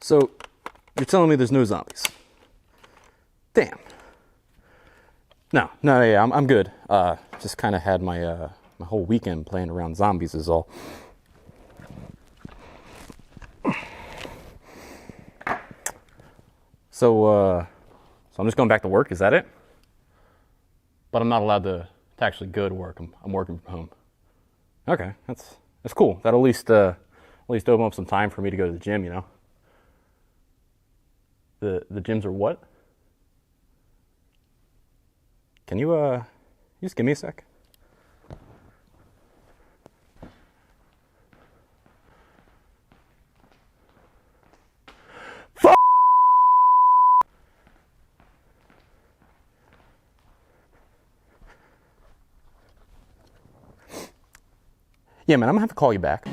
So, you're telling me there's no zombies? Damn. No, yeah, I'm good. Just kind of had my my whole weekend playing around zombies is all. So I'm just going back to work. Is that it? But I'm not allowed to actually go to work. I'm working from home. Okay, that's cool. That'll at least open up some time for me to go to the gym. You know. The gyms are what? Can you just give me a sec? Yeah, man, I'm gonna have to call you back.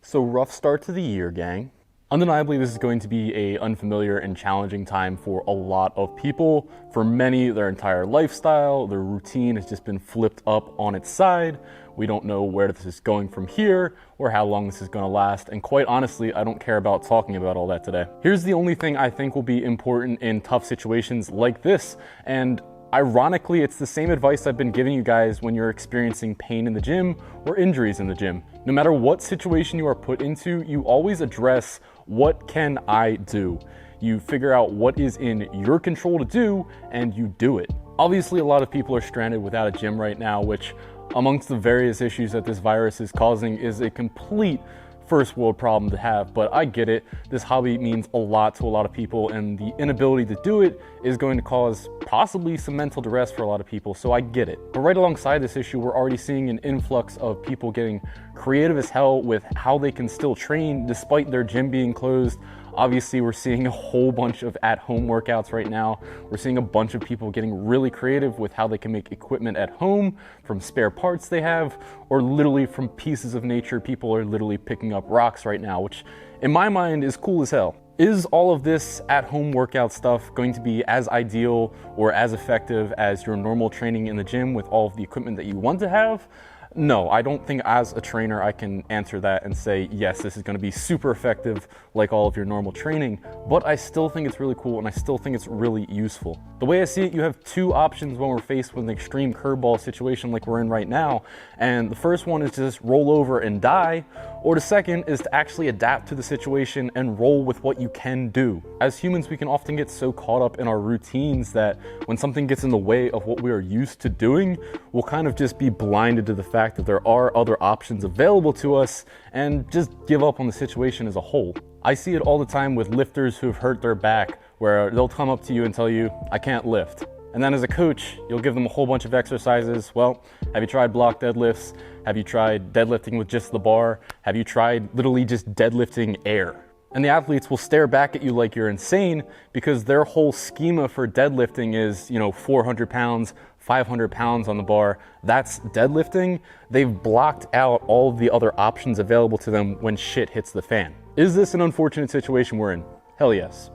So rough start to the year, gang. Undeniably, this is going to be a unfamiliar and challenging time for a lot of people. For many, their entire lifestyle, their routine has just been flipped up on its side. We don't know where this is going from here or how long this is going to last. And quite honestly, I don't care about talking about all that today. Here's the only thing I think will be important in tough situations like this. And ironically, it's the same advice I've been giving you guys when you're experiencing pain in the gym or injuries in the gym. No matter what situation you are put into, you always address, what can I do? You figure out what is in your control to do, and you do it. Obviously, a lot of people are stranded without a gym right now, which amongst the various issues that this virus is causing is a complete first world problem to have, but I get it. This hobby means a lot to a lot of people, and the inability to do it is going to cause possibly some mental duress for a lot of people, so I get it. But right alongside this issue, we're already seeing an influx of people getting creative as hell with how they can still train despite their gym being closed. Obviously, we're seeing a whole bunch of at-home workouts right now. We're seeing a bunch of people getting really creative with how they can make equipment at home from spare parts they have, or literally from pieces of nature. People are literally picking up rocks right now, which in my mind is cool as hell. Is all of this at-home workout stuff going to be as ideal or as effective as your normal training in the gym with all of the equipment that you want to have? No, I don't think as a trainer I can answer that and say, yes, this is going to be super effective like all of your normal training, but I still think it's really cool and I still think it's really useful. The way I see it, you have two options when we're faced with an extreme curveball situation like we're in right now, and the first one is to just roll over and die, or the second is to actually adapt to the situation and roll with what you can do. As humans, we can often get so caught up in our routines that when something gets in the way of what we are used to doing, we'll kind of just be blinded to the fact that there are other options available to us and just give up on the situation as a whole. I see it all the time with lifters who've hurt their back, where they'll come up to you and tell you, I can't lift. And then as a coach, you'll give them a whole bunch of exercises. Well, have you tried block deadlifts? Have you tried deadlifting with just the bar? Have you tried literally just deadlifting air? And the athletes will stare back at you like you're insane because their whole schema for deadlifting is, 400 pounds, 500 pounds on the bar. That's deadlifting. They've blocked out all of the other options available to them when shit hits the fan. Is this an unfortunate situation we're in? Hell yes.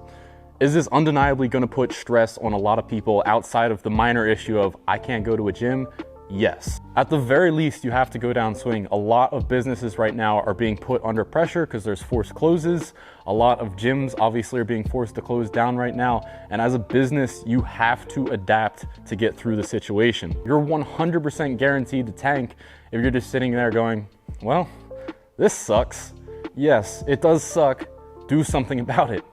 Is this undeniably going to put stress on a lot of people outside of the minor issue of I can't go to a gym? Yes. At the very least, you have to go down swing. A lot of businesses right now are being put under pressure because there's forced closes. A lot of gyms obviously are being forced to close down right now. And as a business, you have to adapt to get through the situation. You're 100% guaranteed to tank if you're just sitting there going, well, this sucks. Yes, it does suck. Do something about it.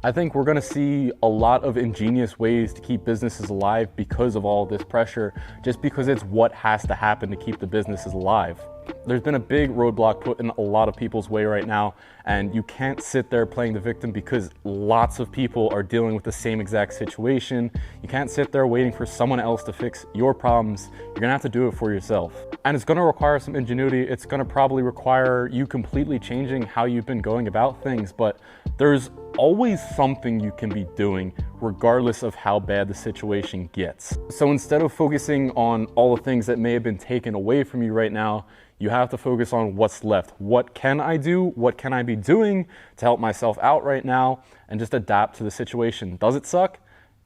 I think we're going to see a lot of ingenious ways to keep businesses alive because of all this pressure, just because it's what has to happen to keep the businesses alive. There's been a big roadblock put in a lot of people's way right now, and you can't sit there playing the victim because lots of people are dealing with the same exact situation. You can't sit there waiting for someone else to fix your problems. You're gonna have to do it for yourself. And it's gonna require some ingenuity. It's gonna probably require you completely changing how you've been going about things, but there's always something you can be doing regardless of how bad the situation gets. So instead of focusing on all the things that may have been taken away from you right now, you have to focus on what's left. What can I do? What can I be doing to help myself out right now, and just adapt to the situation? Does it suck?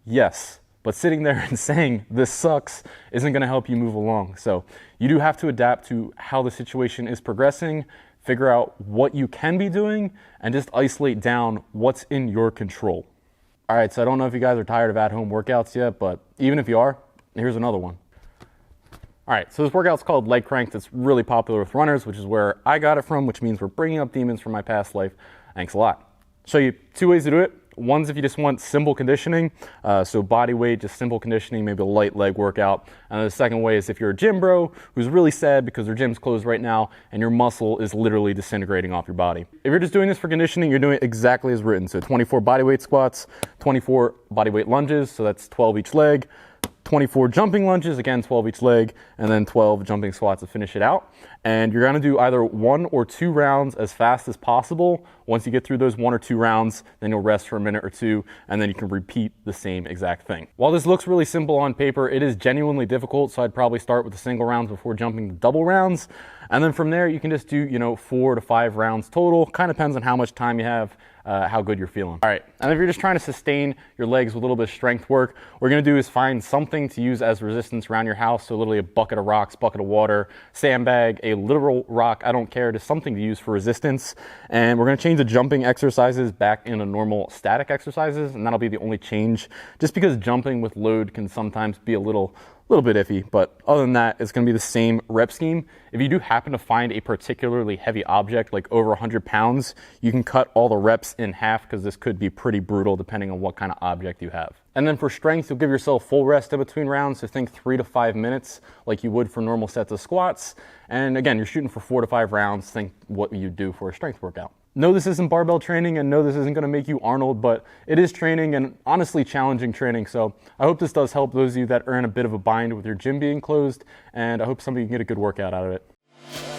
Yes. But sitting there and saying this sucks isn't going to help you move along. So you do have to adapt to how the situation is progressing, figure out what you can be doing, and just isolate down what's in your control. All right, so I don't know if you guys are tired of at-home workouts yet, but even if you are, here's another one. All right, so this workout's called leg crank. That's really popular with runners, which is where I got it from, which means we're bringing up demons from my past life. Thanks a lot. Show you 2 ways to do it. One's if you just want simple conditioning, so body weight, just simple conditioning, maybe a light leg workout. And the second way is if you're a gym bro who's really sad because their gym's closed right now and your muscle is literally disintegrating off your body. If you're just doing this for conditioning, you're doing it exactly as written. So 24 body weight squats, 24 body weight lunges, so that's 12 each leg, 24 jumping lunges, again 12 each leg, and then 12 jumping squats to finish it out. And you're gonna do either 1 or 2 rounds as fast as possible. Once you get through those 1 or 2 rounds, then you'll rest for a minute or 2, and then you can repeat the same exact thing. While this looks really simple on paper, it is genuinely difficult, so I'd probably start with the single rounds before jumping to double rounds. And then from there, you can just do, 4 to 5 rounds total. Kind of depends on how much time you have, how good you're feeling. All right, and if you're just trying to sustain your legs with a little bit of strength work, what we're gonna do is find something to use as resistance around your house. So literally a bucket of rocks, bucket of water, sandbag, a literal rock, I don't care, just something to use for resistance. And we're gonna change the jumping exercises back into normal static exercises, and that'll be the only change, just because jumping with load can sometimes be a little bit iffy, but other than that, it's gonna be the same rep scheme. If you do happen to find a particularly heavy object, like over 100 pounds, you can cut all the reps in half, because this could be pretty brutal depending on what kind of object you have. And then for strength, you'll give yourself full rest in between rounds, so think 3 to 5 minutes, like you would for normal sets of squats. And again, you're shooting for 4 to 5 rounds, think what you do for a strength workout. No, this isn't barbell training, and no, this isn't gonna make you Arnold, but it is training, and honestly challenging training. So I hope this does help those of you that are in a bit of a bind with your gym being closed, and I hope some of you can get a good workout out of it.